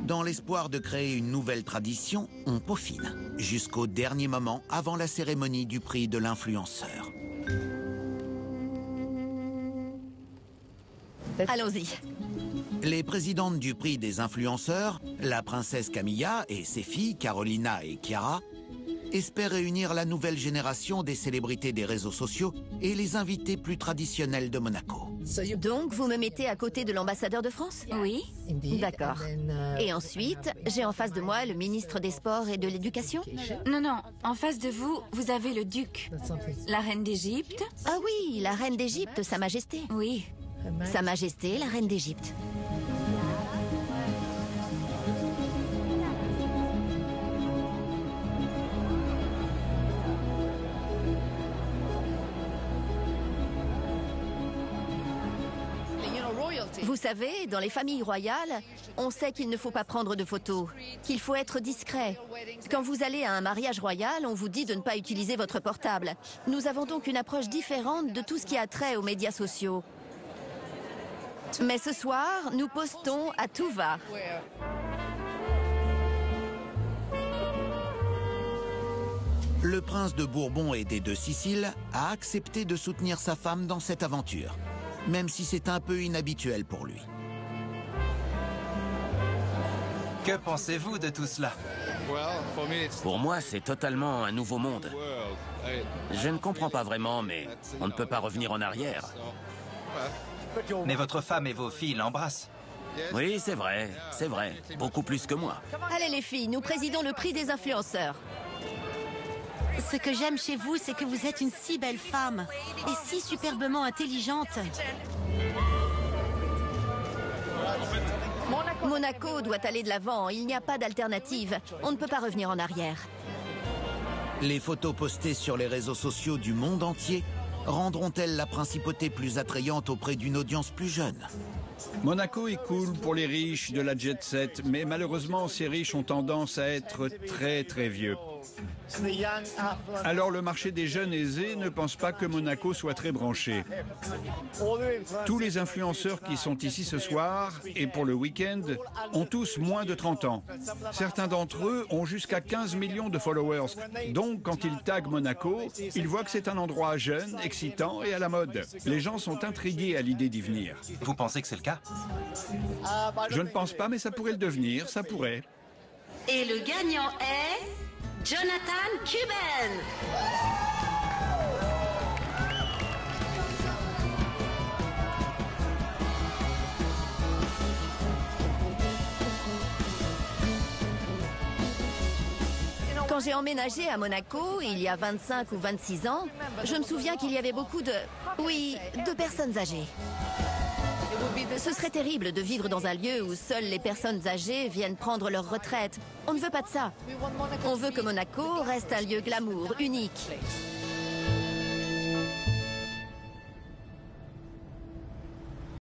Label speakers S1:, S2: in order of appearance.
S1: Dans l'espoir de créer une nouvelle tradition, on peaufine, jusqu'au dernier moment avant la cérémonie du prix de l'influenceur.
S2: Allons-y.
S1: Les présidentes du prix des influenceurs, la princesse Camilla et ses filles Carolina et Chiara, espèrent réunir la nouvelle génération des célébrités des réseaux sociaux et les invités plus traditionnels de Monaco.
S2: Donc, vous me mettez à côté de l'ambassadeur de France?
S3: Oui.
S2: D'accord. Et ensuite, j'ai en face de moi le ministre des Sports et de l'Éducation?
S3: Non, non. En face de vous, vous avez le duc. La reine d'Égypte.
S2: Ah oui, la reine d'Égypte, Sa Majesté.
S3: Oui.
S2: Sa Majesté, la reine d'Égypte. Vous savez, dans les familles royales, on sait qu'il ne faut pas prendre de photos, qu'il faut être discret. Quand vous allez à un mariage royal, on vous dit de ne pas utiliser votre portable. Nous avons donc une approche différente de tout ce qui a trait aux médias sociaux. Mais ce soir, nous postons à tout va.
S1: Le prince de Bourbon et des deux Siciles a accepté de soutenir sa femme dans cette aventure, même si c'est un peu inhabituel pour lui.
S4: Que pensez-vous de tout cela?
S5: Pour moi, c'est totalement un nouveau monde. Je ne comprends pas vraiment, mais on ne peut pas revenir en arrière.
S4: Mais votre femme et vos filles l'embrassent.
S5: Oui, c'est vrai, beaucoup plus que moi.
S2: Allez les filles, nous présidons le prix des influenceurs.
S6: Ce que j'aime chez vous, c'est que vous êtes une si belle femme et si superbement intelligente.
S2: Monaco doit aller de l'avant, il n'y a pas d'alternative. On ne peut pas revenir en arrière.
S1: Les photos postées sur les réseaux sociaux du monde entier rendront-elles la principauté plus attrayante auprès d'une audience plus jeune?
S7: Monaco est cool pour les riches de la jet set, mais malheureusement, ces riches ont tendance à être très vieux. Alors le marché des jeunes aisés ne pense pas que Monaco soit très branché. Tous les influenceurs qui sont ici ce soir et pour le week-end ont tous moins de 30 ans. Certains d'entre eux ont jusqu'à 15 millions de followers. Donc quand ils taguent Monaco, ils voient que c'est un endroit jeune, excitant et à la mode. Les gens sont intrigués à l'idée d'y venir.
S4: Vous pensez que c'est le cas?
S7: Je ne pense pas, mais ça pourrait le devenir, ça pourrait.
S6: Et le gagnant est Jonathan Cuban.
S2: Quand j'ai emménagé à Monaco, il y a 25 ou 26 ans, je me souviens qu'il y avait beaucoup de personnes âgées. Ce serait terrible de vivre dans un lieu où seules les personnes âgées viennent prendre leur retraite. On ne veut pas de ça. On veut que Monaco reste un lieu glamour, unique.